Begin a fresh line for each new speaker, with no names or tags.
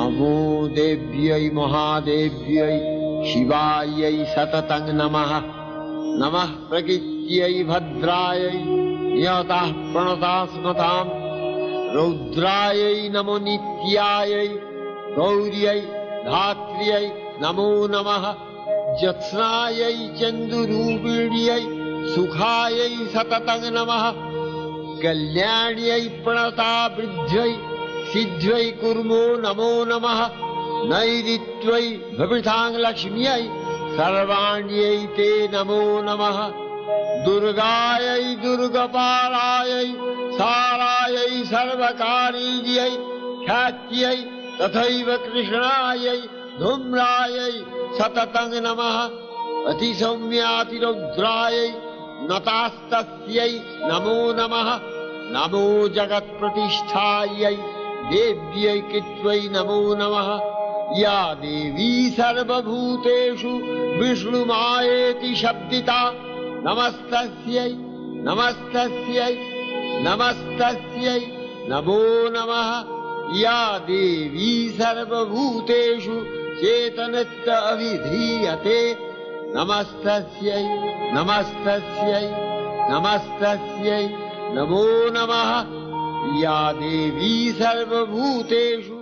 नमो देव्यै महादेव्यै शिवायै सततं नमः। नमः प्रकृत्यै भद्रायै नियताः प्रणताः स्मताम्। रौद्रायै नमो नित्यायै गौर्यै धात्र्यै नमो नमः। ज्योत्स्नायै चन्दुरूपिण्यै सुखायै सततं नमः। कल्याण्यै प्रणता वृद्ध्यै सिद्ध्यै कुर्मो नमो नमः। नैऋत्यै भवितां लक्ष्म्यै सर्वाण्यै ते नमो नमः। दुर्गायै दुर्गपालायै सारायै सर्वकारीयै ख्यात्यै तथैव कृष्णायै धूम्रायै सततं नमः। अतिसौम्यातिरौद्रायै नतास्तस्यै नमो नमः। नमो जगत्प्रतिष्ठायै देव्यै कृत्वै नमो नमः। या देवी सर्वभूतेषु विष्णुमायेति शब्दिता नमस्तस्यै नमस्तस्यै नमस्तस्यै नमो नमः। या देवी सर्वभूतेषु चेतनत्व अभिधीयते नमस्तस्यै नमस्तस्यै नमस्तस्यै नमो नमः। या देवी सर्वभूतेषु